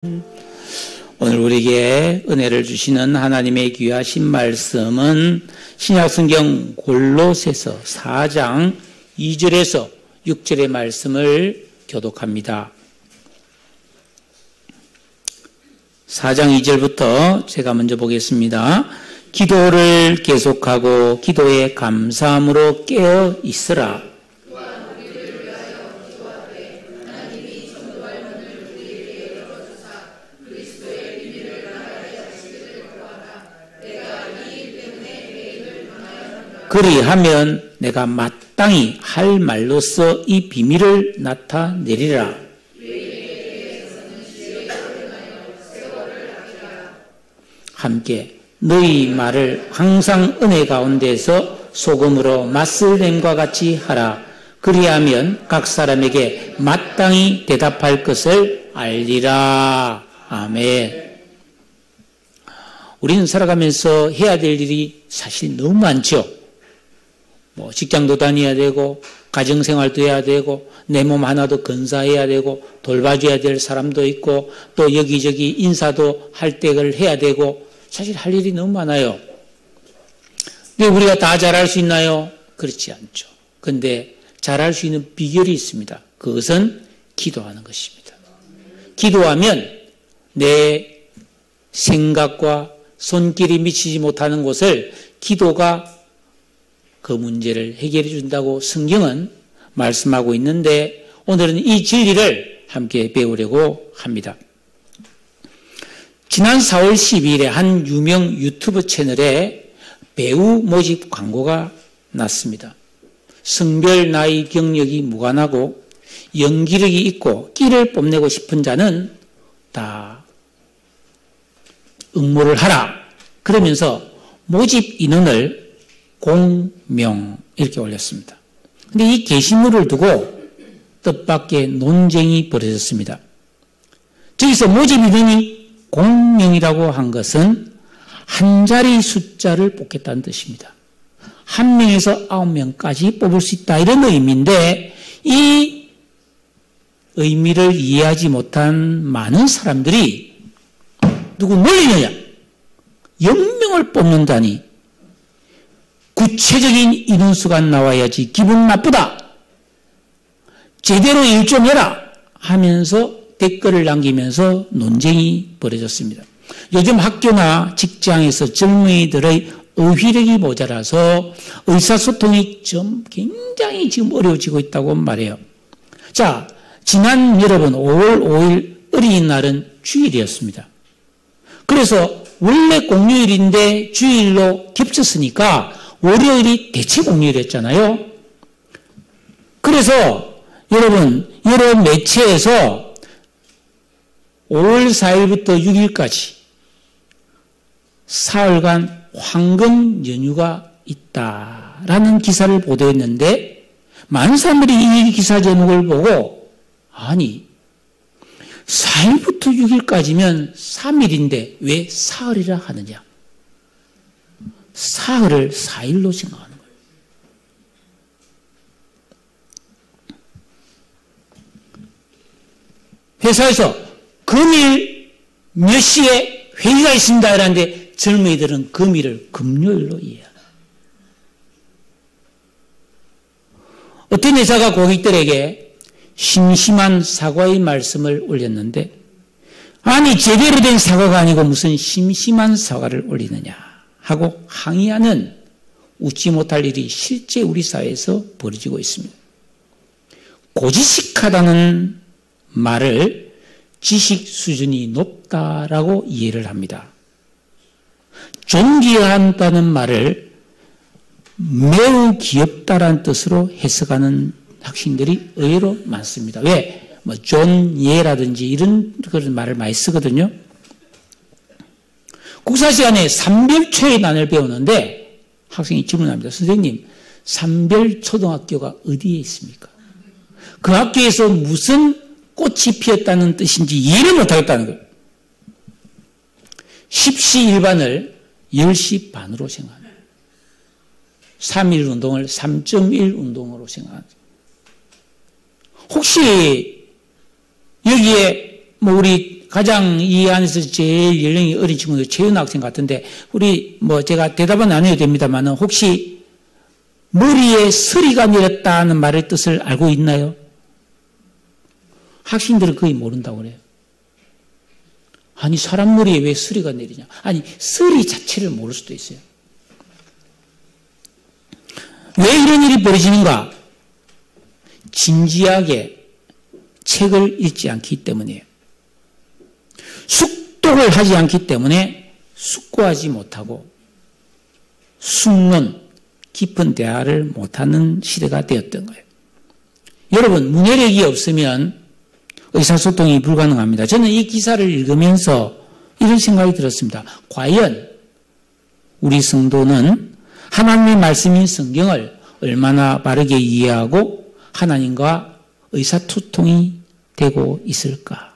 오늘 우리에게 은혜를 주시는 하나님의 귀하신 말씀은 신약성경 골로새서 4장 2절에서 6절의 말씀을 교독합니다. 4장 2절부터 제가 먼저 보겠습니다. 기도를 계속하고 기도에 감사함으로 깨어 있으라. 그리하면 내가 마땅히 할 말로써 이 비밀을 나타내리라. 함께 너희 말을 항상 은혜 가운데서 소금으로 맛을 냄과 같이 하라. 그리하면 각 사람에게 마땅히 대답할 것을 알리라. 아멘. 우리는 살아가면서 해야 될 일이 사실 너무 많죠. 직장도 다녀야 되고 가정생활도 해야 되고 내 몸 하나도 건사해야 되고 돌봐줘야 될 사람도 있고 또 여기저기 인사도 할 때를 해야 되고 사실 할 일이 너무 많아요. 근데 우리가 다 잘할 수 있나요? 그렇지 않죠. 근데 잘할 수 있는 비결이 있습니다. 그것은 기도하는 것입니다. 기도하면 내 생각과 손길이 미치지 못하는 곳을 기도가 그 문제를 해결해 준다고 성경은 말씀하고 있는데 오늘은 이 진리를 함께 배우려고 합니다. 지난 4월 12일에 한 유명 유튜브 채널에 배우 모집 광고가 났습니다. 성별, 나이, 경력이 무관하고 연기력이 있고 끼를 뽐내고 싶은 자는 다 응모를 하라. 그러면서 모집 인원을 공명 이렇게 올렸습니다. 그런데 이 게시물을 두고 뜻밖의 논쟁이 벌어졌습니다. 저기서 모집 인원이 공명이라고 한 것은 한 자리 숫자를 뽑겠다는 뜻입니다. 1명에서 9명까지 뽑을 수 있다 이런 의미인데 이 의미를 이해하지 못한 많은 사람들이 누구 놀리느냐 0명을 뽑는다니 구체적인 인원수가 나와야지 기분 나쁘다. 제대로 일 좀 해라 하면서 댓글을 남기면서 논쟁이 벌어졌습니다. 요즘 학교나 직장에서 젊은이들의 어휘력이 모자라서 의사소통이 굉장히 지금 어려워지고 있다고 말해요. 자, 지난 여러분 5월 5일 어린이날은 주일이었습니다. 그래서 원래 공휴일인데 주일로 겹쳤으니까 월요일이 대체 공휴일이었잖아요. 그래서 여러분 여러 매체에서 5월 4일부터 6일까지 사흘간 황금 연휴가 있다라는 기사를 보도했는데 많은 사람들이 이 기사 제목을 보고 아니 4일부터 6일까지면 3일인데 왜 사흘이라 하느냐. 사흘을 4일로 생각하는 거예요. 회사에서 금일 몇 시에 회의가 있습니다. 이러는데 젊은이들은 금일을 금요일로 이해하는 거예요. 어떤 회사가 고객들에게 심심한 사과의 말씀을 올렸는데 아니 제대로 된 사과가 아니고 무슨 심심한 사과를 올리느냐 하고 항의하는 웃지 못할 일이 실제 우리 사회에서 벌어지고 있습니다. 고지식하다는 말을 지식 수준이 높다라고 이해를 합니다. 존귀하다는 말을 매우 귀엽다라는 뜻으로 해석하는 학생들이 의외로 많습니다. 왜? 존 예라든지 이런 그런 말을 많이 쓰거든요. 국사 시간에 삼별초의 난을 배우는데 학생이 질문합니다. 선생님, 삼별초등학교가 어디에 있습니까? 그 학교에서 무슨 꽃이 피었다는 뜻인지 이해를 못하겠다는 거예요. 10시 1반을 10시 반으로 생각합니다. 3.1 운동을 3.1 운동으로 생각합니다. 혹시 여기에 우리 가장 이 안에서 제일 연령이 어린 친구는 최윤 학생 같은데, 우리 제가 대답은 안 해도 됩니다만, 혹시 머리에 서리가 내렸다는 말의 뜻을 알고 있나요? 학생들은 거의 모른다고 그래요. 아니, 사람 머리에 왜 서리가 내리냐? 아니, 서리 자체를 모를 수도 있어요. 왜 이런 일이 벌어지는가? 진지하게 책을 읽지 않기 때문이에요. 숙독을 하지 않기 때문에 숙고하지 못하고 숙론, 깊은 대화를 못하는 시대가 되었던 거예요. 여러분, 문해력이 없으면 의사소통이 불가능합니다. 저는 이 기사를 읽으면서 이런 생각이 들었습니다. 과연 우리 성도는 하나님의 말씀인 성경을 얼마나 바르게 이해하고 하나님과 의사소통이 되고 있을까?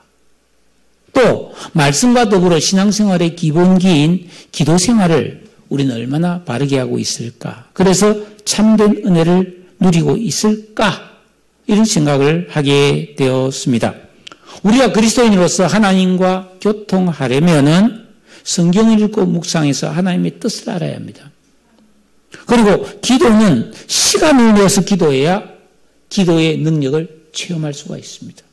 또 말씀과 더불어 신앙생활의 기본기인 기도생활을 우리는 얼마나 바르게 하고 있을까? 그래서 참된 은혜를 누리고 있을까? 이런 생각을 하게 되었습니다. 우리가 그리스도인으로서 하나님과 교통하려면은 성경을 읽고 묵상해서 하나님의 뜻을 알아야 합니다. 그리고 기도는 시간을 내어서 기도해야 기도의 능력을 체험할 수가 있습니다.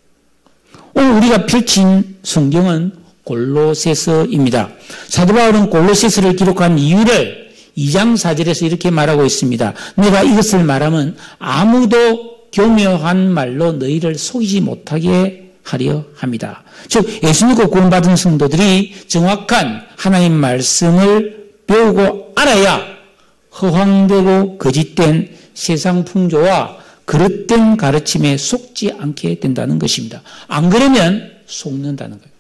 오늘 우리가 펼친 성경은 골로새서입니다. 사도 바울은 골로새서를 기록한 이유를 2장 4절에서 이렇게 말하고 있습니다. 내가 이것을 말하면 아무도 교묘한 말로 너희를 속이지 못하게 하려 합니다. 즉 예수 믿고 구원받은 성도들이 정확한 하나님 말씀을 배우고 알아야 허황되고 거짓된 세상 풍조와 그릇된 가르침에 속지 않게 된다는 것입니다. 안 그러면 속는다는 거예요.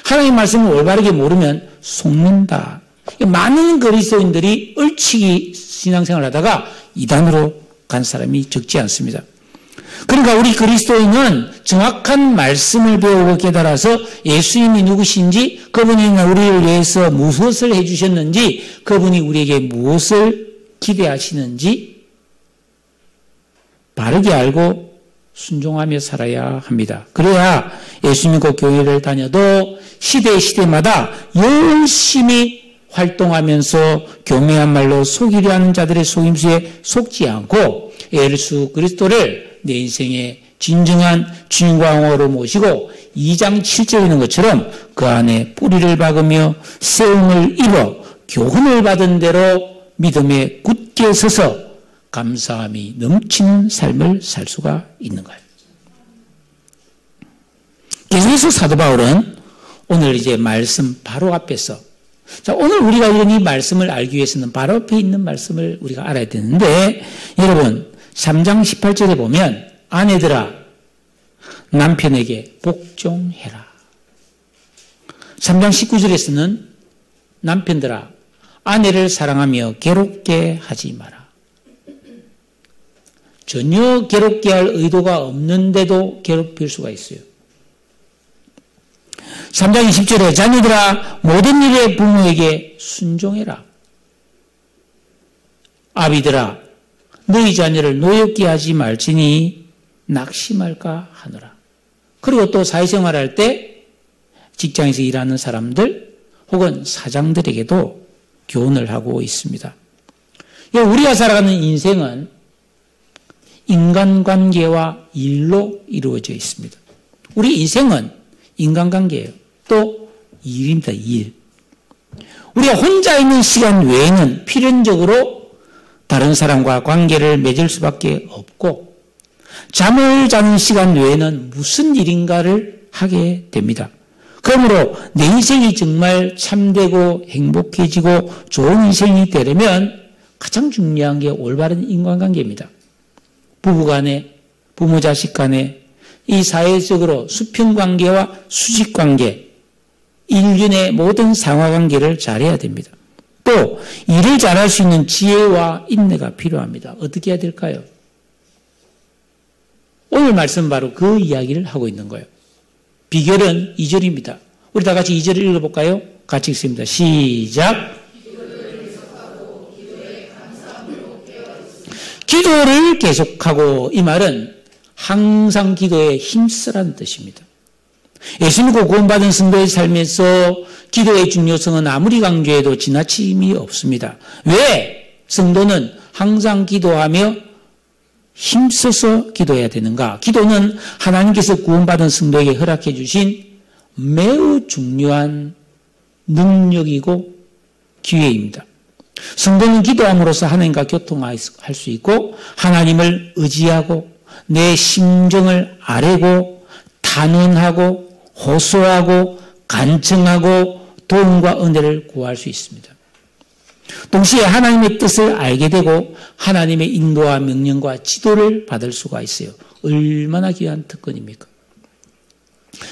하나님 말씀을 올바르게 모르면 속는다. 많은 그리스도인들이 얼치기 신앙생활을 하다가 이단으로 간 사람이 적지 않습니다. 그러니까 우리 그리스도인은 정확한 말씀을 배우고 깨달아서 예수님이 누구신지, 그분이 우리를 위해서 무엇을 해주셨는지, 그분이 우리에게 무엇을 기대하시는지 바르게 알고 순종하며 살아야 합니다. 그래야 예수 믿고 교회를 다녀도 시대마다 열심히 활동하면서 교묘한 말로 속이려 하는 자들의 속임수에 속지 않고 예수 그리스도를 내 인생의 진정한 주인공으로 모시고 2장 7절에 있는 것처럼 그 안에 뿌리를 박으며 세움을 입어 교훈을 받은 대로 믿음에 굳게 서서 감사함이 넘치는 삶을 살 수가 있는 거예요. 계속해서 사도 바울은 오늘 이제 말씀 바로 앞에서, 자, 오늘 우리가 이런 이 말씀을 알기 위해서는 바로 앞에 있는 말씀을 우리가 알아야 되는데, 여러분 3장 18절에 보면 아내들아 남편에게 복종해라. 3장 19절에서는 남편들아 아내를 사랑하며 괴롭게 하지 마라. 전혀 괴롭게 할 의도가 없는데도 괴롭힐 수가 있어요. 3장 20절에 자녀들아 모든 일에 부모에게 순종해라. 아비들아 너희 자녀를 노엽게 하지 말지니 낙심할까 하노라. 그리고 또 사회생활할 때 직장에서 일하는 사람들 혹은 사장들에게도 교훈을 하고 있습니다. 우리가 살아가는 인생은 인간관계와 일로 이루어져 있습니다. 우리 인생은 인간관계예요. 또 일입니다. 일. 우리가 혼자 있는 시간 외에는 필연적으로 다른 사람과 관계를 맺을 수밖에 없고 잠을 자는 시간 외에는 무슨 일인가를 하게 됩니다. 그러므로 내 인생이 정말 참되고 행복해지고 좋은 인생이 되려면 가장 중요한 게 올바른 인간관계입니다. 부부간에, 부모자식 간에, 이 사회적으로 수평관계와 수직관계, 인륜의 모든 상하관계를 잘해야 됩니다. 또 일을 잘할 수 있는 지혜와 인내가 필요합니다. 어떻게 해야 될까요? 오늘 말씀 바로 그 이야기를 하고 있는 거예요. 비결은 2절입니다. 우리 다 같이 2절을 읽어볼까요? 같이 읽습니다. 시작. 기도를 계속하고, 이 말은 항상 기도에 힘쓰라는 뜻입니다. 예수 믿고 구원받은 성도의 삶에서 기도의 중요성은 아무리 강조해도 지나침이 없습니다. 왜 성도는 항상 기도하며 힘써서 기도해야 되는가? 기도는 하나님께서 구원받은 성도에게 허락해 주신 매우 중요한 능력이고 기회입니다. 성도는 기도함으로써 하나님과 교통할 수 있고 하나님을 의지하고 내 심정을 아뢰고 탄원하고 호소하고 간청하고 도움과 은혜를 구할 수 있습니다. 동시에 하나님의 뜻을 알게 되고 하나님의 인도와 명령과 지도를 받을 수가 있어요. 얼마나 귀한 특권입니까?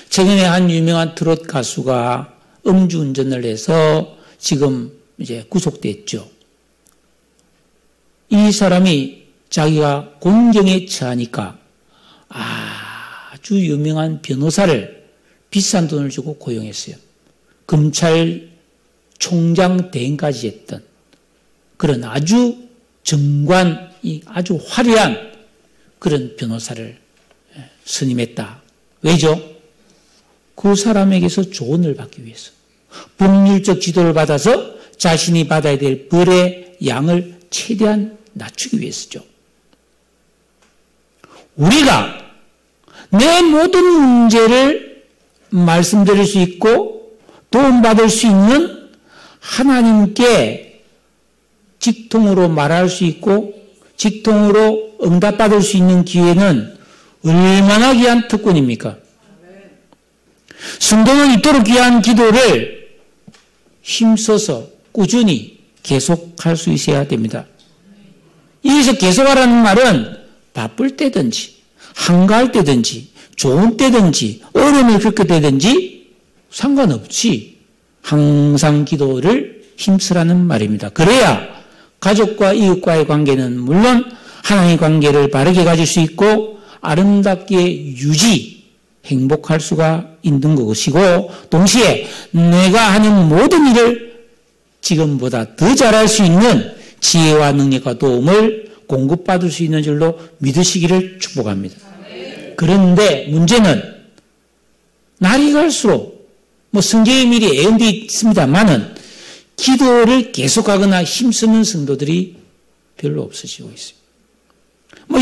최근에 한 유명한 트롯 가수가 음주운전을 해서 지금 이제 구속됐죠. 이 사람이 자기가 곤경에 처하니까 아주 유명한 변호사를 비싼 돈을 주고 고용했어요. 검찰총장 대행까지 했던 그런 아주 정관이 아주 화려한 그런 변호사를 선임했다. 왜죠? 그 사람에게서 조언을 받기 위해서. 법률적 지도를 받아서 자신이 받아야 될 벌의 양을 최대한 낮추기 위해서죠. 우리가 내 모든 문제를 말씀드릴 수 있고 도움받을 수 있는 하나님께 직통으로 말할 수 있고 직통으로 응답받을 수 있는 기회는 얼마나 귀한 특권입니까? 성도는 이토록 귀한 기도를 힘써서 꾸준히 계속할 수 있어야 됩니다. 여기서 계속하라는 말은 바쁠 때든지 한가할 때든지 좋은 때든지 어려움을 겪을 때든지 상관없이 항상 기도를 힘쓰라는 말입니다. 그래야 가족과 이웃과의 관계는 물론 하나님의 관계를 바르게 가질 수 있고 아름답게 행복할 수가 있는 것이고 동시에 내가 하는 모든 일을 지금보다 더 잘할 수 있는 지혜와 능력과 도움을 공급받을 수 있는 줄로 믿으시기를 축복합니다. 그런데 문제는 날이 갈수록 성경에 미리 예언되어 있습니다만은 기도를 계속하거나 힘쓰는 성도들이 별로 없어지고 있어요.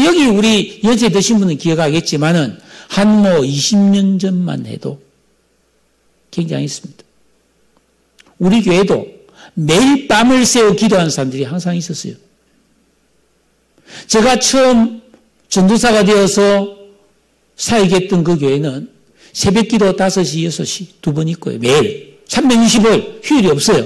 여기 우리 연세 드신 분은 기억하겠지만은 한 20년 전만 해도 굉장히 있습니다. 우리 교회도 매일 밤을 새워 기도하는 사람들이 항상 있었어요. 제가 처음 전도사가 되어서 사역했던 그 교회는 새벽 기도 5시, 6시 두 번 있고요. 매일. 365일 휴일이 없어요.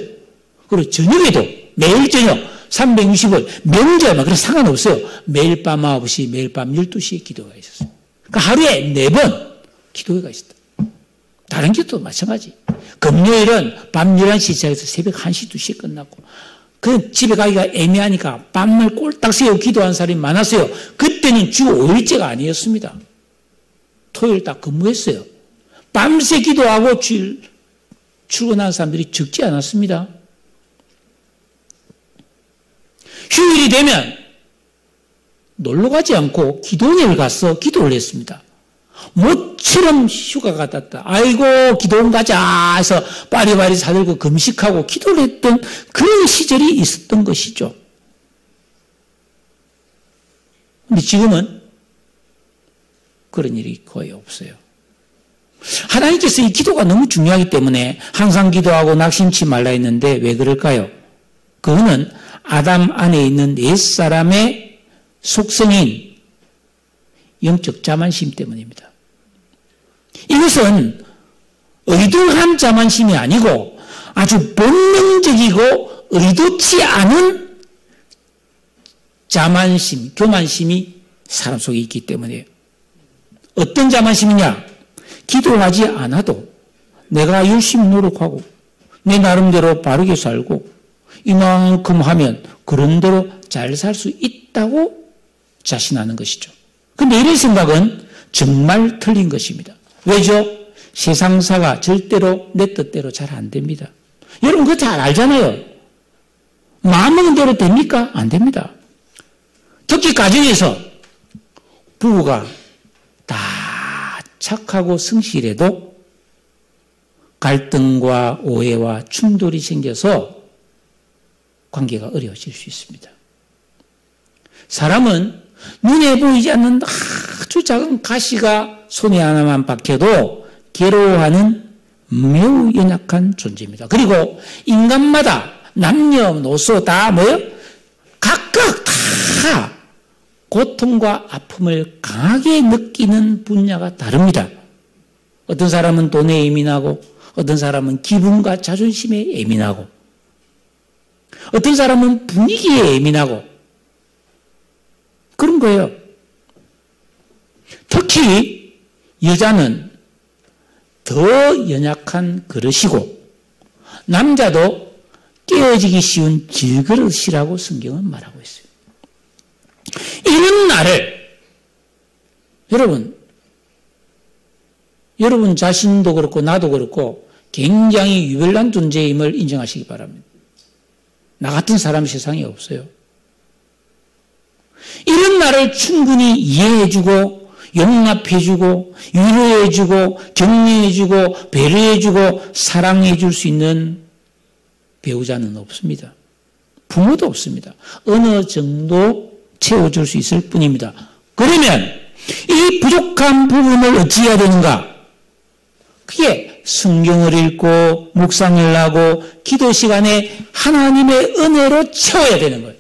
그리고 저녁에도 매일 저녁 365일 명절 그래서 상관없어요. 매일 밤 9시, 매일 밤 12시에 기도가 있었어요. 그러니까 하루에 4번 기도회가 있었다. 다른 기도도 마찬가지. 금요일은 밤 11시 시작해서 새벽 1시, 2시에 끝나고 그 집에 가기가 애매하니까 밤날 꼴딱 새워 기도하는 사람이 많았어요. 그때는 주 5일째가 아니었습니다. 토요일 딱 근무했어요. 밤새 기도하고 출근하는 사람들이 적지 않았습니다. 휴일이 되면 놀러 가지 않고 기도원을 가서 기도를 했습니다. 모처럼 휴가가 땄다. 아이고 기도원 가자 해서 빠리빠리 사들고 금식하고 기도를 했던 그런 시절이 있었던 것이죠. 근데 지금은 그런 일이 거의 없어요. 하나님께서 이 기도가 너무 중요하기 때문에 항상 기도하고 낙심치 말라 했는데 왜 그럴까요? 그거는 아담 안에 있는 옛사람의 속성인 영적 자만심 때문입니다. 이것은 의도한 자만심이 아니고 아주 본능적이고 의도치 않은 자만심, 교만심이 사람 속에 있기 때문이에요. 어떤 자만심이냐? 기도하지 않아도 내가 열심히 노력하고 내 나름대로 바르게 살고 이만큼 하면 그런대로 잘 살 수 있다고 자신하는 것이죠. 그런데 이런 생각은 정말 틀린 것입니다. 왜죠? 세상사가 절대로 내 뜻대로 잘 안 됩니다. 여러분 그거 잘 알잖아요. 마음먹은 대로 됩니까? 안 됩니다. 특히 가정에서 부부가 다 착하고 성실해도 갈등과 오해와 충돌이 생겨서 관계가 어려워질 수 있습니다. 사람은 눈에 보이지 않는 아주 작은 가시가 손에 하나만 박혀도 괴로워하는 매우 연약한 존재입니다. 그리고 인간마다 남녀노소 다 뭐예요? 각각 다 고통과 아픔을 강하게 느끼는 분야가 다릅니다. 어떤 사람은 돈에 예민하고 어떤 사람은 기분과 자존심에 예민하고 어떤 사람은 분위기에 예민하고 그런 거예요. 특히 여자는 더 연약한 그릇이고 남자도 깨어지기 쉬운 질그릇이라고 성경은 말하고 있어요. 이런 나를 여러분 자신도 그렇고 나도 그렇고 굉장히 유별난 존재임을 인정하시기 바랍니다. 나 같은 사람 세상에 없어요. 이런 나를 충분히 이해해주고 용납해주고 위로해주고 격려해주고 배려해주고 사랑해줄 수 있는 배우자는 없습니다. 부모도 없습니다. 어느 정도 채워줄 수 있을 뿐입니다. 그러면 이 부족한 부분을 어찌해야 되는가? 그게 성경을 읽고 묵상을 하고 기도 시간에 하나님의 은혜로 채워야 되는 거예요.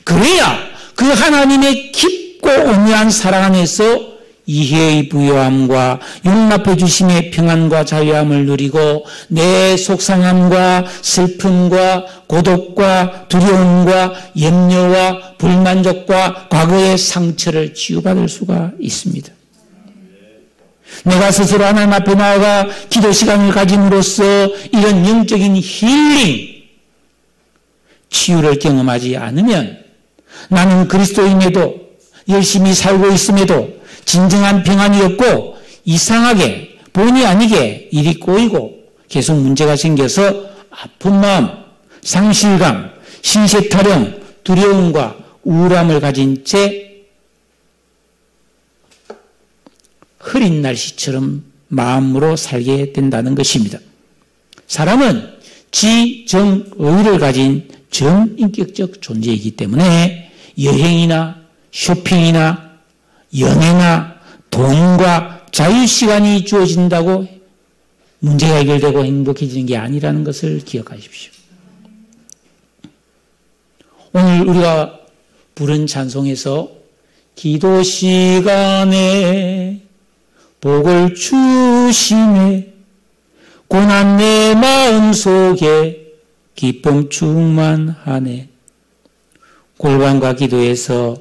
그래야 그 하나님의 깊고 오묘한 사랑 안에서 이해의 부요함과 용납해 주심의 평안과 자유함을 누리고 내 속상함과 슬픔과 고독과 두려움과 염려와 불만족과 과거의 상처를 치유받을 수가 있습니다. 내가 스스로 하나님 앞에 나아가 기도 시간을 가짐으로써 이런 영적인 힐링, 치유를 경험하지 않으면 나는 그리스도인에도 열심히 살고 있음에도 진정한 평안이 없고 이상하게 본의 아니게 일이 꼬이고 계속 문제가 생겨서 아픈 마음, 상실감, 신세타령, 두려움과 우울함을 가진 채 흐린 날씨처럼 마음으로 살게 된다는 것입니다. 사람은 지정의를 가진 전인격적 존재이기 때문에 여행이나 쇼핑이나 연애나 돈과 자유시간이 주어진다고 문제가 해결되고 행복해지는 게 아니라는 것을 기억하십시오. 오늘 우리가 부른 찬송에서 기도 시간에 복을 주시네 고난 내 마음속에 기쁨 충만하네. 골방과 기도에서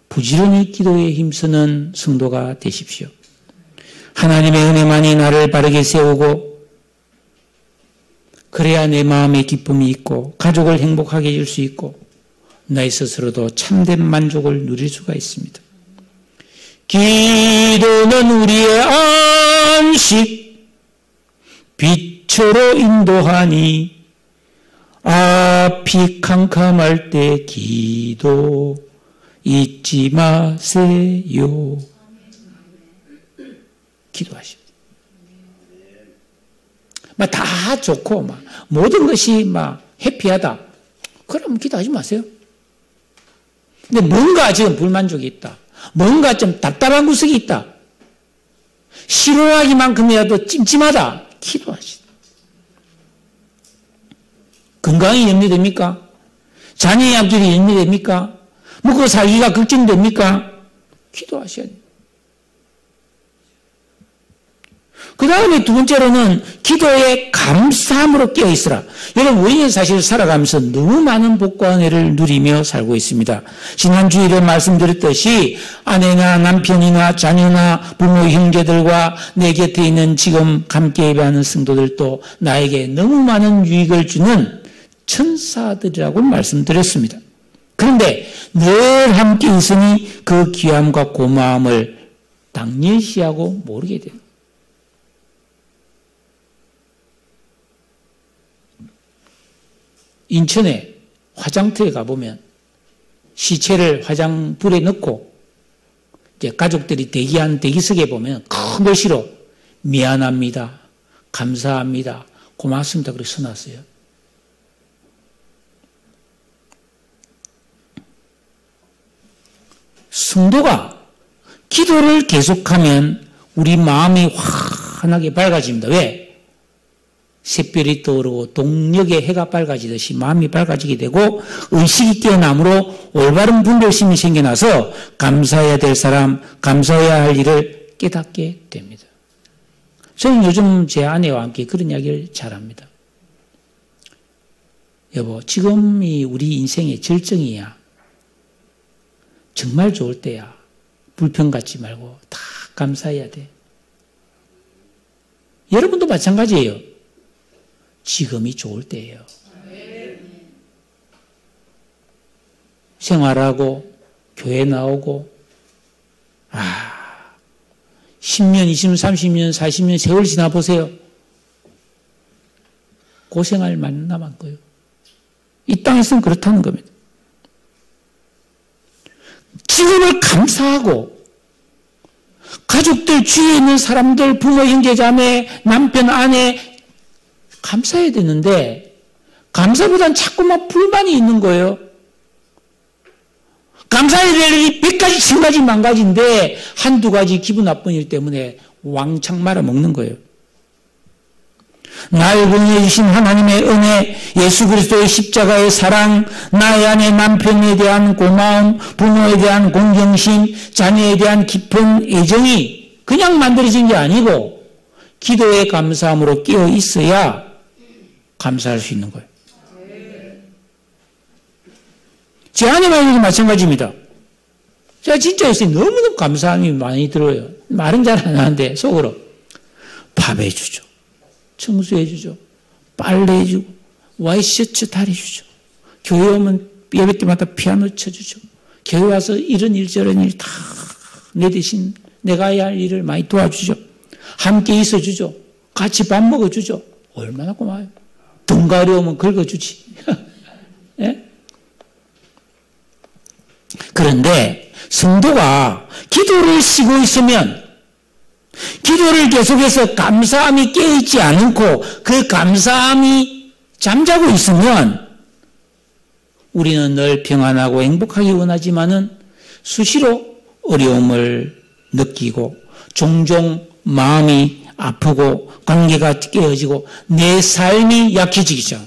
부지런히 기도에 힘쓰는 성도가 되십시오. 하나님의 은혜만이 나를 바르게 세우고 그래야 내 마음에 기쁨이 있고 가족을 행복하게 해줄 수 있고 나의 스스로도 참된 만족을 누릴 수가 있습니다. 기도는 우리의 안식 빛으로 인도하니 앞이 캄캄할 때 기도 잊지 마세요. 기도하십니다. 다 좋고 모든 것이 해피하다. 그럼 기도하지 마세요. 근데 뭔가 지금 불만족이 있다. 뭔가 좀 답답한 구석이 있다. 싫어하기만큼이라도 찜찜하다. 기도하시다. 건강이 염려됩니까? 자녀의 앞길이 염려됩니까? 먹고 살기가 걱정됩니까? 기도하셔야 돼요. 그 다음에 두 번째로는 기도에 감사함으로 깨어있으라. 여러분, 우리는 사실 살아가면서 너무 많은 복과 은혜를 누리며 살고 있습니다. 지난 주일에 말씀드렸듯이 아내나 남편이나 자녀나 부모 형제들과 내 곁에 있는 지금 함께 예배하는 성도들도 나에게 너무 많은 유익을 주는 천사들이라고 말씀드렸습니다. 그런데 늘 함께 있으니 그 귀함과 고마움을 당연시하고 모르게 돼요. 인천에 화장터에 가보면 시체를 화장불에 넣고 이제 가족들이 대기한 대기석에 보면 큰 글씨로 미안합니다. 감사합니다. 고맙습니다. 그렇게 써놨어요. 성도가 기도를 계속하면 우리 마음이 환하게 밝아집니다. 왜? 샛별이 떠오르고 동력의 해가 밝아지듯이 마음이 밝아지게 되고 의식이 깨어남으로 올바른 분별심이 생겨나서 감사해야 될 사람, 감사해야 할 일을 깨닫게 됩니다. 저는 요즘 제 아내와 함께 그런 이야기를 잘합니다. 여보, 지금이 우리 인생의 절정이야. 정말 좋을 때야. 불평 갖지 말고 다 감사해야 돼. 여러분도 마찬가지예요. 지금이 좋을 때예요. 생활하고 교회 나오고 10년, 20년, 30년, 40년 세월 지나보세요. 고생할 만 남았고요. 이 땅에서는 그렇다는 겁니다. 지금을 감사하고 가족들, 주위에 있는 사람들, 부모, 형제, 자매, 남편, 아내 감사해야 되는데 감사보다는 자꾸만 불만이 있는 거예요. 감사해야 될 일이 100가지, 1000가지, 10,000가지인데 한두 가지 기분 나쁜 일 때문에 왕창 말아먹는 거예요. 나를 구원해 주신 하나님의 은혜, 예수 그리스도의 십자가의 사랑, 나의 아내 남편에 대한 고마움, 부모에 대한 공경심, 자녀에 대한 깊은 애정이 그냥 만들어진 게 아니고 기도의 감사함으로 깨어 있어야 감사할 수 있는 거예요. 제 아내와도 마찬가지입니다. 제가 진짜 요새 너무너무 감사함이 많이 들어요. 말은 잘 안 하는데 속으로 밥 해주죠. 청소해주죠. 빨래해주고 와이셔츠 다려주죠. 교회 오면 예배 때마다 피아노 쳐주죠. 교회 와서 이런 일 저런 일 다 내 대신 내가 해야 할 일을 많이 도와주죠. 함께 있어주죠. 같이 밥 먹어주죠. 얼마나 고마워요. 등가리 오면 긁어주지. 네? 그런데 성도가 기도를 쉬고 있으면 기도를 계속해서 감사함이 깨어있지 않고 그 감사함이 잠자고 있으면 우리는 늘 평안하고 행복하기 원하지만은 수시로 어려움을 느끼고 종종 마음이 아프고 관계가 깨어지고 내 삶이 약해지기 시작.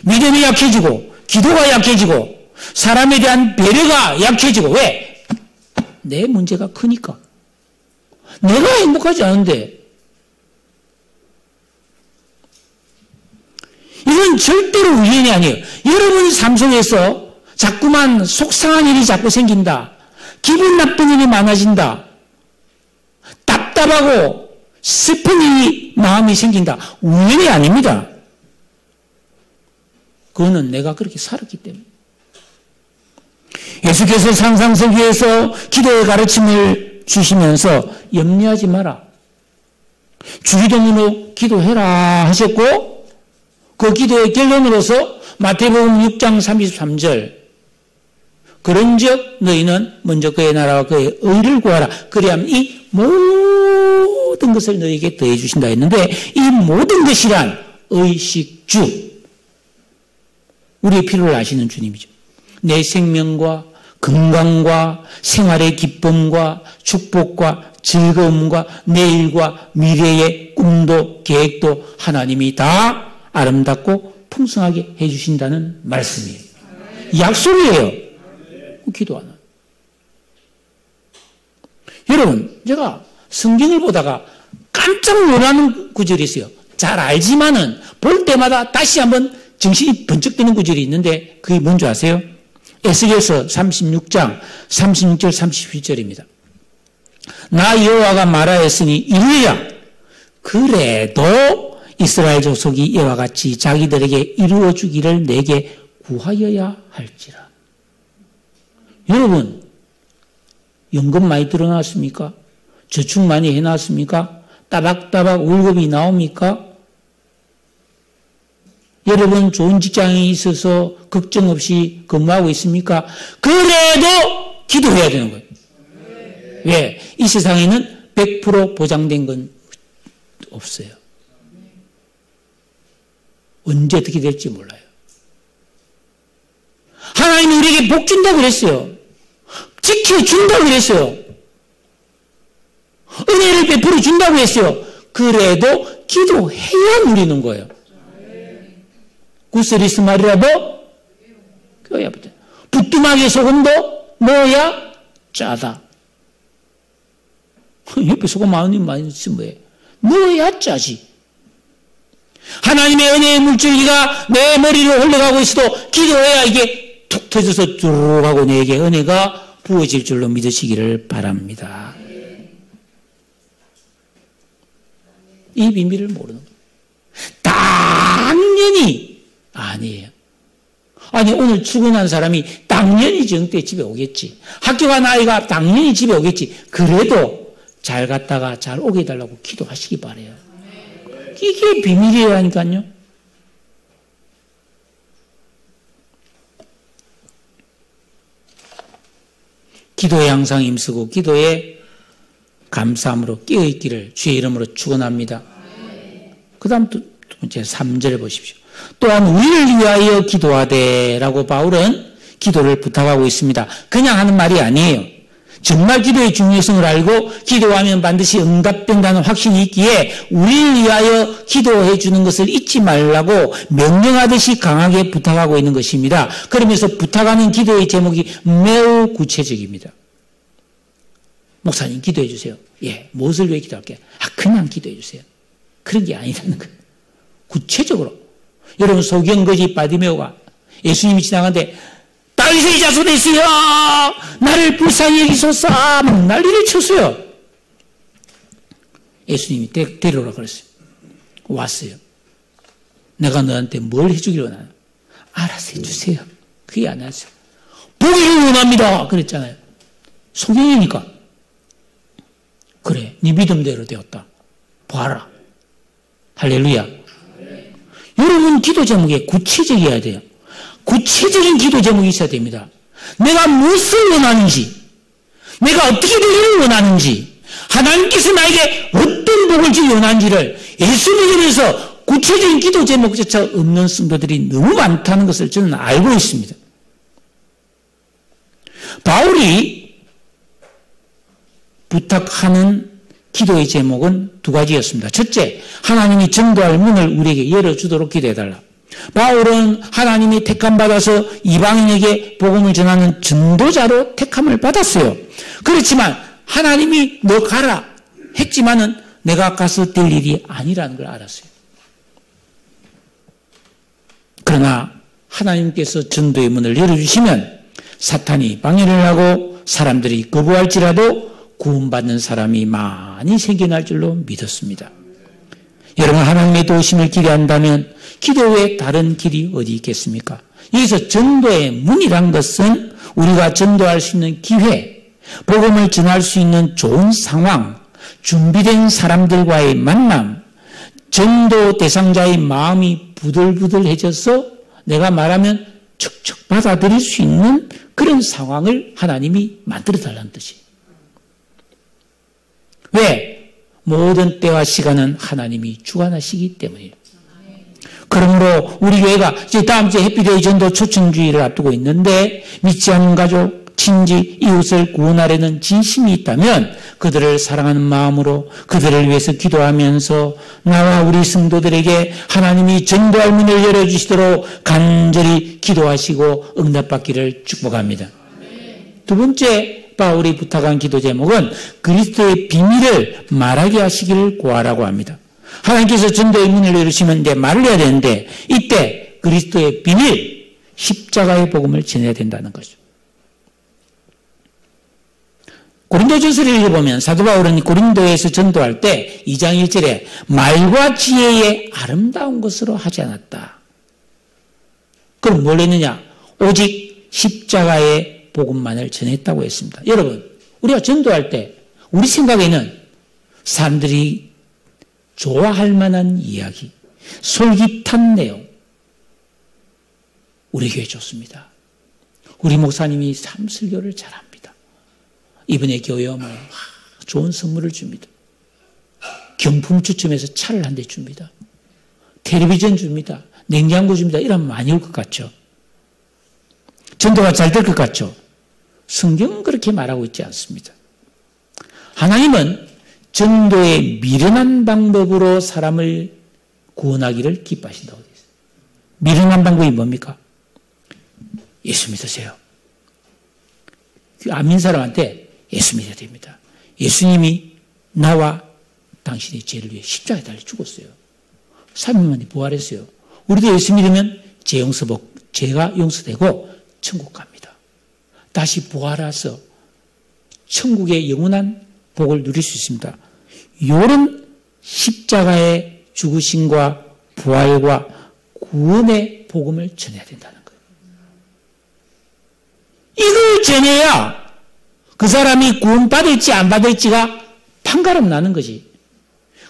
믿음이 약해지고 기도가 약해지고 사람에 대한 배려가 약해지고 왜? 내 문제가 크니까. 내가 행복하지 않은데 이건 절대로 우연이 아니에요. 여러분 삶 속에서 자꾸만 속상한 일이 자꾸 생긴다. 기분 나쁜 일이 많아진다. 답답하고 슬픈 일이 마음이 생긴다. 우연이 아닙니다. 그거는 내가 그렇게 살았기 때문에. 예수께서 산상설교에서 기도의 가르침을 주시면서 염려하지 마라. 주기도문으로 기도해라 하셨고 그 기도의 결론으로서 마태복음 6장 33절 그런즉 너희는 먼저 그의 나라와 그의 의를 구하라. 그리하면 이 모든 것을 너희에게 더해 주신다 했는데 이 모든 것이란 의식주 우리의 필요를 아시는 주님이죠. 내 생명과 건강과 생활의 기쁨과 축복과 즐거움과 내일과 미래의 꿈도 계획도 하나님이 다 아름답고 풍성하게 해주신다는 말씀이에요. 약속이에요. 기도 안 해요. 여러분, 제가 성경을 보다가 깜짝 놀라는 구절이 있어요. 잘 알지만은 볼 때마다 다시 한번 정신이 번쩍 드는 구절이 있는데 그게 뭔지 아세요? 에스겔서 36장 36절 37절입니다. 나 여호와가 말하였으니 이루리라. 그래도 이스라엘 족속이 이와 같이 자기들에게 이루어 주기를 내게 구하여야 할지라. 여러분, 연금 많이 들어놨습니까? 저축 많이 해놨습니까? 따박따박 월급이 나옵니까? 여러분 좋은 직장에 있어서 걱정 없이 근무하고 있습니까? 그래도 기도해야 되는 거예요. 왜? 이 세상에는 100% 보장된 건 없어요. 언제 어떻게 될지 몰라요. 하나님이 우리에게 복 준다고 그랬어요. 지켜준다고 그랬어요. 은혜를 베풀어 준다고 했어요. 그래도 기도해야 누리는 거예요. 구스리스 말이라도 껴야 붙어. 부뚜막에 소금도 넣어야 짜다. 옆에 소금 많이 있으면 뭐예요? 넣어야 짜지. 하나님의 은혜의 물줄기가 내 머리로 흘러가고 있어도 기도해야 이게 툭 터져서 쭉 하고 내게 은혜가 부어질 줄로 믿으시기를 바랍니다. 이 비밀을 모르는 거예요. 당연히 아니에요. 아니 오늘 출근한 사람이 당연히 정때 집에 오겠지. 학교 간 아이가 당연히 집에 오겠지. 그래도 잘 갔다가 잘 오게 해달라고 기도하시기 바라요. 이게 비밀이라니까요. 기도에 항상 힘쓰고 기도에 감사함으로 깨어있기를 주의 이름으로 축원합니다. 그 다음 두 번째 3절 보십시오. 또한 우리를 위하여 기도하되 라고 바울은 기도를 부탁하고 있습니다. 그냥 하는 말이 아니에요. 정말 기도의 중요성을 알고 기도하면 반드시 응답된다는 확신이 있기에 우리를 위하여 기도해 주는 것을 잊지 말라고 명령하듯이 강하게 부탁하고 있는 것입니다. 그러면서 부탁하는 기도의 제목이 매우 구체적입니다. 목사님 기도해 주세요. 예, 무엇을 위해 기도할게요? 그냥 기도해 주세요. 그런 게 아니라는 거예요. 구체적으로. 여러분 소경거지 바디메오가 예수님이 지나가는데 다윗의 자손이시여 나를 불쌍히 여기소서 막 난리를 쳤어요. 예수님이 데려오라 그랬어요. 왔어요. 내가 너한테 뭘 해주기를 원하나? 알아서 해주세요. 그게 안 하세요. 보기를 원합니다. 그랬잖아요. 소경이니까. 그래, 네 믿음대로 되었다. 봐라. 할렐루야. 여러분 기도 제목에 구체적이어야 돼요. 구체적인 기도 제목이 있어야 됩니다. 내가 무엇을 원하는지, 내가 어떻게 되기를 원하는지, 하나님께서 나에게 어떤 복을 주기 원하는지를 예수 믿으면서 구체적인 기도 제목조차 없는 성도들이 너무 많다는 것을 저는 알고 있습니다. 바울이 부탁하는 기도의 제목은 두 가지였습니다. 첫째, 하나님이 전도할 문을 우리에게 열어주도록 기도해달라. 바울은 하나님이 택함받아서 이방인에게 복음을 전하는 전도자로 택함을 받았어요. 그렇지만 하나님이 너 가라 했지만은 내가 가서 될 일이 아니라는 걸 알았어요. 그러나 하나님께서 전도의 문을 열어주시면 사탄이 방해를 하고 사람들이 거부할지라도 구원받는 사람이 많이 생겨날 줄로 믿었습니다. 여러분 하나님의 도우심을 기대한다면 기도 외에 다른 길이 어디 있겠습니까? 여기서 전도의 문이란 것은 우리가 전도할 수 있는 기회, 복음을 전할 수 있는 좋은 상황, 준비된 사람들과의 만남, 전도 대상자의 마음이 부들부들해져서 내가 말하면 척척 받아들일 수 있는 그런 상황을 하나님이 만들어달라는 뜻이에요. 왜? 모든 때와 시간은 하나님이 주관하시기 때문이에요. 그러므로 우리 교회가 이제 다음 주에 해피데이 전도 초청주의를 앞두고 있는데 믿지 않는 가족, 친지, 이웃을 구원하려는 진심이 있다면 그들을 사랑하는 마음으로 그들을 위해서 기도하면서 나와 우리 성도들에게 하나님이 전도할 문을 열어주시도록 간절히 기도하시고 응답받기를 축복합니다. 두 번째 바울이 부탁한 기도 제목은 그리스도의 비밀을 말하게 하시기를 구하라고 합니다. 하나님께서 전도의 문을 열으시면 이제 말을 해야 되는데 이때 그리스도의 비밀, 십자가의 복음을 전해야 된다는 거죠. 고린도전서를 읽어보면 사도 바울은 고린도에서 전도할 때 2장 1절에 말과 지혜의 아름다운 것으로 하지 않았다. 그럼 뭘 했느냐? 오직 십자가의 복음만을 전했다고 했습니다. 여러분, 우리가 전도할 때 우리 생각에는 사람들이 좋아할 만한 이야기, 솔깃한 내용, 우리 교회 좋습니다. 우리 목사님이 참 설교를 잘합니다. 이번에 교회 오면 좋은 선물을 줍니다. 경품 추첨해서 차를 한 대 줍니다. 텔레비전 줍니다. 냉장고 줍니다. 이러면 많이 올 것 같죠. 전도가 잘 될 것 같죠. 성경은 그렇게 말하고 있지 않습니다. 하나님은 전도의 미련한 방법으로 사람을 구원하기를 기뻐하신다고 되어 있어요. 미련한 방법이 뭡니까? 예수 믿으세요. 안 믿는 사람한테 예수 믿어야 됩니다. 예수님이 나와 당신의 죄를 위해 십자가에 달려 죽었어요. 3일 만에 부활했어요. 우리도 예수 믿으면 죄가 용서되고 천국 갑니다. 다시 부활해서 천국의 영원한 복을 누릴 수 있습니다. 이런 십자가의 죽으심과 부활과 구원의 복음을 전해야 된다는 거예요. 이걸 전해야 그 사람이 구원받을지 안 받을지가 판가름 나는 거지.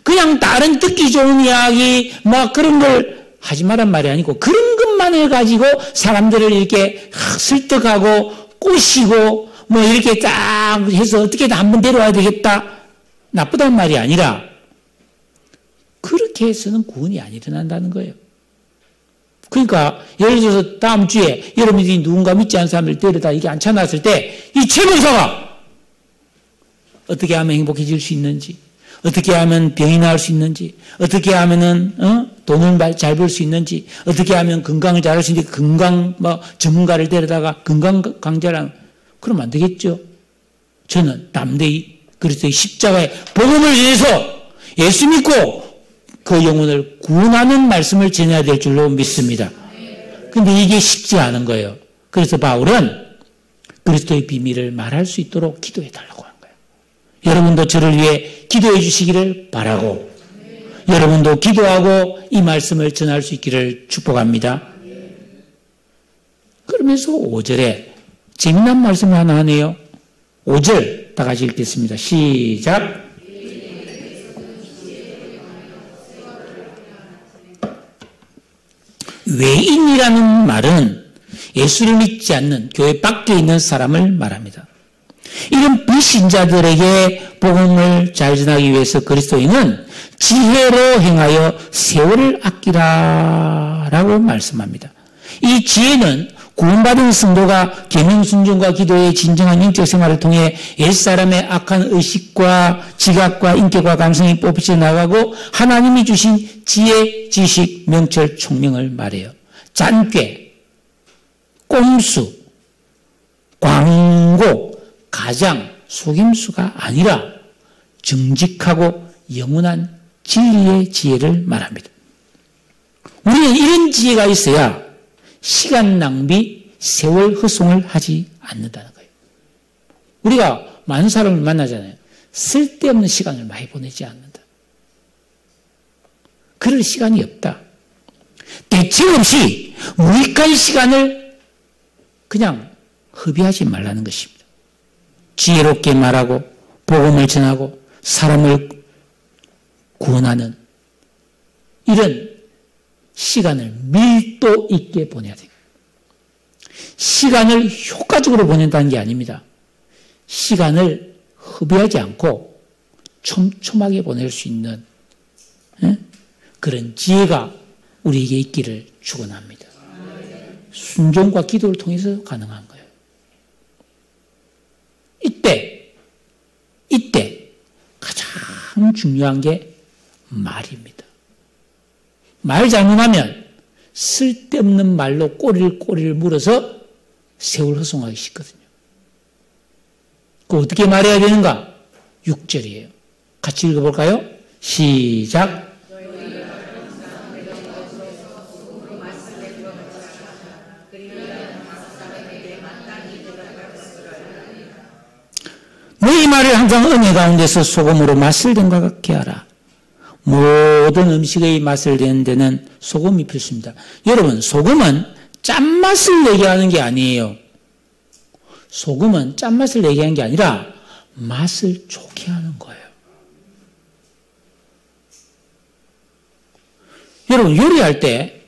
그냥 다른 듣기 좋은 이야기 막 그런 걸 하지 말란 말이 아니고 그런 것만 해가지고 사람들을 이렇게 설득하고 꼬시고 뭐 이렇게 딱 해서 어떻게든 한번 데려와야 되겠다. 나쁘단 말이 아니라 그렇게 해서는 구원이 안 일어난다는 거예요. 그러니까 예를 들어서 다음 주에 여러분들이 누군가 믿지 않는 사람을 데려다 이게 앉혀놨을 때 이 최목사가 어떻게 하면 행복해질 수 있는지, 어떻게 하면 병이 나을 수 있는지, 어떻게 하면은 돈을 잘 벌 수 있는지, 어떻게 하면 건강을 잘할 수 있는지 건강 전문가를 데려다가 건강 강좌를 그러면 안 되겠죠. 저는 담대히 그리스도의 십자가의 복음을 위해서 예수 믿고 그 영혼을 구원하는 말씀을 전해야 될 줄로 믿습니다. 그런데 이게 쉽지 않은 거예요. 그래서 바울은 그리스도의 비밀을 말할 수 있도록 기도해 달라고 한 거예요. 여러분도 저를 위해 기도해 주시기를 바라고 여러분도 기도하고 이 말씀을 전할 수 있기를 축복합니다. 그러면서 5절에 재미난 말씀을 하나 하네요. 5절 다 같이 읽겠습니다. 시작. 외인이라는 말은 예수를 믿지 않는 교회 밖에 있는 사람을 말합니다. 이런 비신자들에게 복음을 잘 전하기 위해서 그리스도인은 지혜로 행하여 세월을 아끼라라고 말씀합니다. 이 지혜는 구원받은 성도가 계명 순종과 기도의 진정한 인격 생활을 통해 옛사람의 악한 의식과 지각과 인격과 감성이 뽑혀 나가고 하나님이 주신 지혜, 지식, 명철, 총명을 말해요. 짠꾀, 꼼수, 광고, 가장, 속임수가 아니라 정직하고 영원한 진리의 지혜를 말합니다. 우리는 이런 지혜가 있어야 시간 낭비, 세월 허송을 하지 않는다는 거예요. 우리가 많은 사람을 만나잖아요. 쓸데없는 시간을 많이 보내지 않는다. 그럴 시간이 없다. 대책 없이 무익한 시간을 그냥 허비하지 말라는 것입니다. 지혜롭게 말하고 복음을 전하고 사람을 구원하는 이런 시간을 밀도 있게 보내야 돼요. 시간을 효과적으로 보낸다는 게 아닙니다. 시간을 허비하지 않고 촘촘하게 보낼 수 있는 그런 지혜가 우리에게 있기를 축원합니다. 순종과 기도를 통해서 가능한 거예요. 이때 가장 중요한 게 말입니다. 말 잘못하면 쓸데없는 말로 꼬리를 물어서 세월 허송하기 쉽거든요. 그 어떻게 말해야 되는가? 6절이에요. 같이 읽어볼까요? 시작. 너희 말을 항상 은혜 가운데서 소금으로 맛을 낸 것 같게 하라. 모든 음식의 맛을 내는 데는 소금이 필수입니다. 여러분, 소금은 짠맛을 내게 하는 게 아니에요. 소금은 짠맛을 내게 하는 게 아니라 맛을 좋게 하는 거예요. 여러분, 요리할 때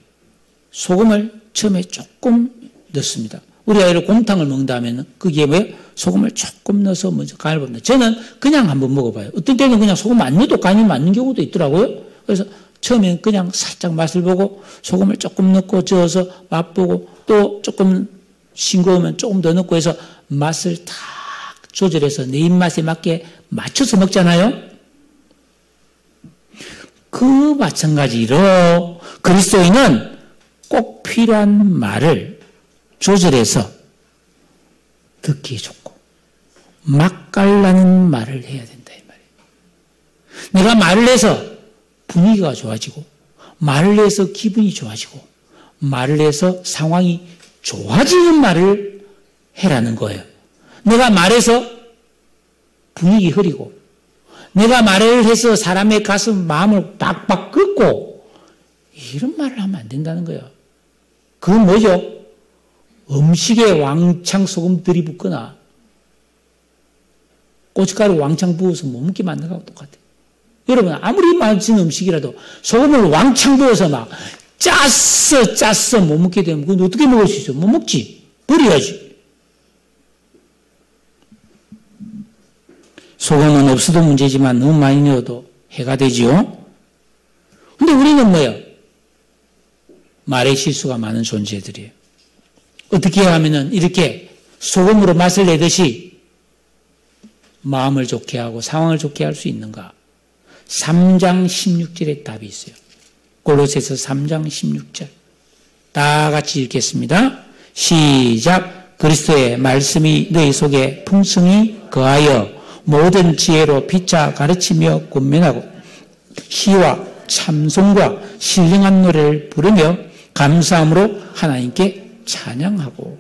소금을 처음에 조금 넣습니다. 우리 아이를 곰탕을 먹는다면 거기에 왜 소금을 조금 넣어서 먼저 간을 봅니다. 저는 그냥 한번 먹어봐요. 어떤 때는 그냥 소금 안 넣어도 간이 맞는 경우도 있더라고요. 그래서 처음엔 그냥 살짝 맛을 보고 소금을 조금 넣고 저어서 맛보고 또 조금 싱거우면 조금 더 넣고 해서 맛을 딱 조절해서 내 입맛에 맞게 맞춰서 먹잖아요. 그 마찬가지로 그리스도인은 꼭 필요한 말을 조절해서 듣기 좋고 맛깔나는 말을 해야 된다 이 말이에요. 내가 말을 해서 분위기가 좋아지고 말을 해서 기분이 좋아지고 말을 해서 상황이 좋아지는 말을 해라는 거예요. 내가 말해서 분위기 흐리고 내가 말을 해서 사람의 가슴 마음을 박박 긁고 이런 말을 하면 안 된다는 거예요. 그건 뭐죠? 음식에 왕창 소금 들이붓거나 고춧가루 왕창 부어서 못 먹게 만든 거하고 똑같아요. 여러분 아무리 맛있는 음식이라도 소금을 왕창 부어서 막 짰어 못 먹게 되면 그건 어떻게 먹을 수 있어? 못 먹지. 버려야지. 소금은 없어도 문제지만 너무 많이 넣어도 해가 되지요. 근데 우리는 뭐예요? 말의 실수가 많은 존재들이에요. 어떻게 하면은 이렇게 소금으로 맛을 내듯이 마음을 좋게 하고 상황을 좋게 할 수 있는가? 3장 16절에 답이 있어요. 골로새서 3장 16절. 다 같이 읽겠습니다. 시작. 그리스도의 말씀이 너희 속에 풍성히 거하여 모든 지혜로 피차 가르치며 권면하고 시와 참송과 신령한 노래를 부르며 감사함으로 하나님께 찬양하고.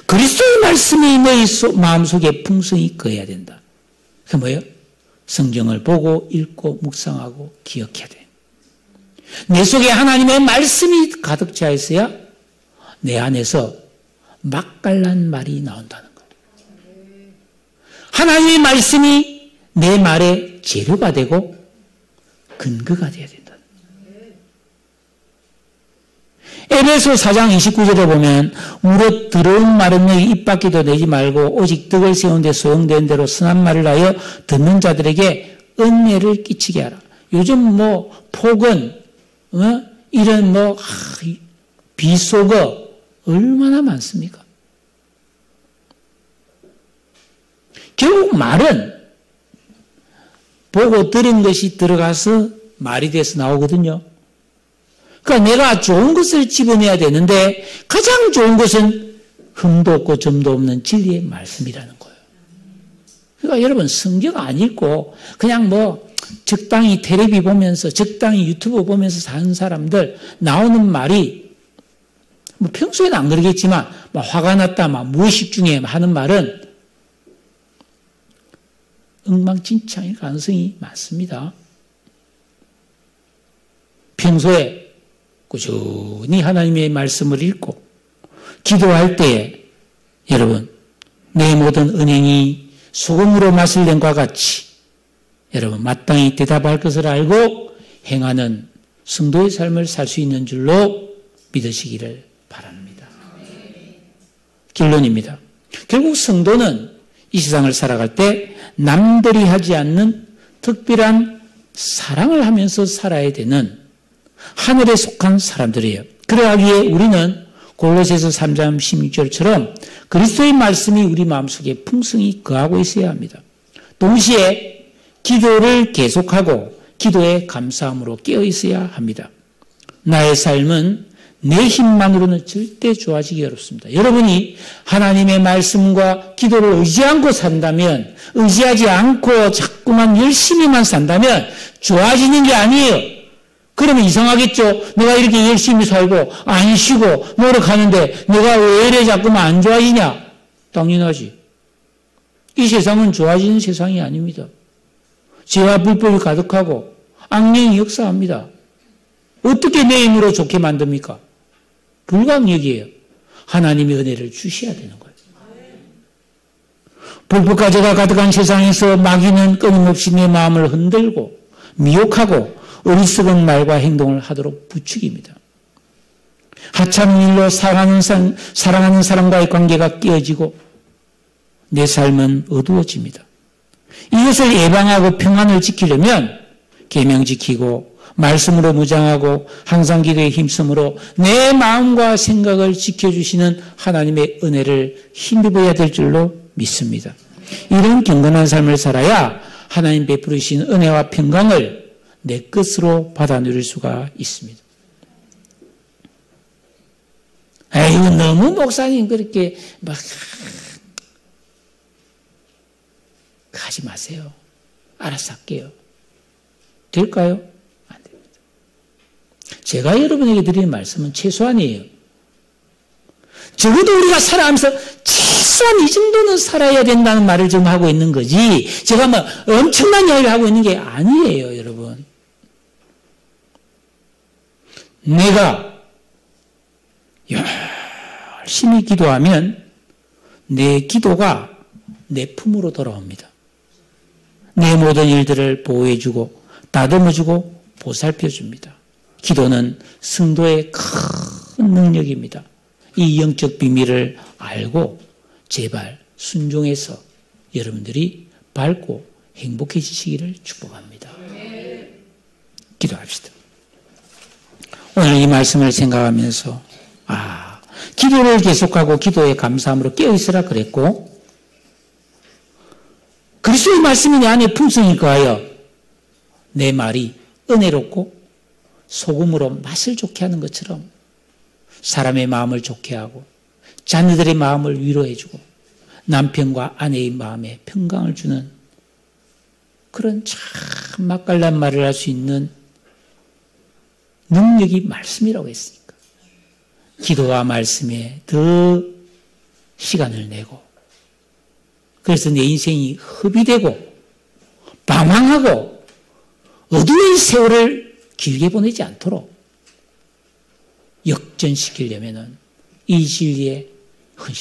그리스도의 말씀이 너희 마음속에 풍성히 거해야 된다. 그게 뭐예요? 성경을 보고 읽고 묵상하고 기억해야 돼. 내 속에 하나님의 말씀이 가득 차 있어야 내 안에서 맛깔난 말이 나온다는 거예요. 하나님의 말씀이 내 말의 재료가 되고 근거가 되어야 된다. 에베소 4장 29절에 보면 무릇 들어온 말은 너희 입 밖에도 내지 말고 오직 덕을 세운 데 소용된 대로 선한 말을 하여 듣는 자들에게 은혜를 끼치게 하라. 요즘 뭐 폭언 이런 뭐 비속어 얼마나 많습니까? 결국 말은 보고 들은 것이 들어가서 말이 돼서 나오거든요. 그러니까 내가 좋은 것을 집어내야 되는데 가장 좋은 것은 흠도 없고 점도 없는 진리의 말씀이라는 거예요. 그러니까 여러분 성경 안 읽고 그냥 뭐 적당히 텔레비 보면서 적당히 유튜브 보면서 사는 사람들 나오는 말이 뭐 평소에는 안 그러겠지만 막 화가 났다 막 무의식 중에 하는 말은 엉망진창일 가능성이 많습니다. 평소에 꾸준히 하나님의 말씀을 읽고 기도할 때에 여러분 내 모든 은행이 소금으로 맛을 낸 것과 같이 여러분 마땅히 대답할 것을 알고 행하는 성도의 삶을 살 수 있는 줄로 믿으시기를 바랍니다. 결론입니다. 결국 성도는 이 세상을 살아갈 때 남들이 하지 않는 특별한 사랑을 하면서 살아야 되는 하늘에 속한 사람들이에요. 그러하기에 우리는 골로새서 3장 16절처럼 그리스도의 말씀이 우리 마음속에 풍성히 거하고 있어야 합니다. 동시에 기도를 계속하고 기도에 감사함으로 깨어 있어야 합니다. 나의 삶은 내 힘만으로는 절대 좋아지기 어렵습니다. 여러분이 하나님의 말씀과 기도를 의지 않고 산다면, 의지하지 않고 자꾸만 열심히만 산다면 좋아지는 게 아니에요. 그러면 이상하겠죠? 내가 이렇게 열심히 살고 안 쉬고 노력하는데 내가 왜 이래 자꾸만 안 좋아지냐? 당연하지. 이 세상은 좋아지는 세상이 아닙니다. 죄와 불법이 가득하고 악령이 역사합니다. 어떻게 내 힘으로 좋게 만듭니까? 불가능이에요. 하나님의 은혜를 주셔야 되는 거예요. 불법과 죄가 가득한 세상에서 마귀는 끊임없이 내 마음을 흔들고 미혹하고 어리석은 말과 행동을 하도록 부추깁니다. 하찮은 일로 사랑하는 사람과의 관계가 깨어지고 내 삶은 어두워집니다. 이것을 예방하고 평안을 지키려면 계명 지키고 말씀으로 무장하고 항상 기도에 힘쓰므로 내 마음과 생각을 지켜주시는 하나님의 은혜를 힘입어야 될 줄로 믿습니다. 이런 경건한 삶을 살아야 하나님 베푸시는 은혜와 평강을 내 것으로 받아 누릴 수가 있습니다. 아이고, 너무 목사님 그렇게 막 하지 마세요. 알아서 할게요. 될까요? 안 됩니다. 제가 여러분에게 드리는 말씀은 최소한이에요. 적어도 우리가 살아가면서 최소한 이 정도는 살아야 된다는 말을 좀 하고 있는 거지, 제가 뭐 엄청난 이야기를 하고 있는 게 아니에요, 여러분. 내가 열심히 기도하면 내 기도가 내 품으로 돌아옵니다. 내 모든 일들을 보호해주고 다듬어주고 보살펴줍니다. 기도는 성도의 큰 능력입니다. 이 영적 비밀을 알고 제발 순종해서 여러분들이 밝고 행복해지시기를 축복합니다. 기도합시다. 오늘 이 말씀을 생각하면서 기도를 계속하고 기도에 감사함으로 깨어있으라 그랬고, 그리스도의 말씀이 내 안에 풍성히 거하여 내 말이 은혜롭고 소금으로 맛을 좋게 하는 것처럼 사람의 마음을 좋게 하고 자녀들의 마음을 위로해주고 남편과 아내의 마음에 평강을 주는 그런 참 맛깔난 말을 할 수 있는 능력이 말씀이라고 했으니까 기도와 말씀에 더 시간을 내고, 그래서 내 인생이 허비되고 방황하고 어두운 세월을 길게 보내지 않도록 역전시키려면 이 진리에 헌신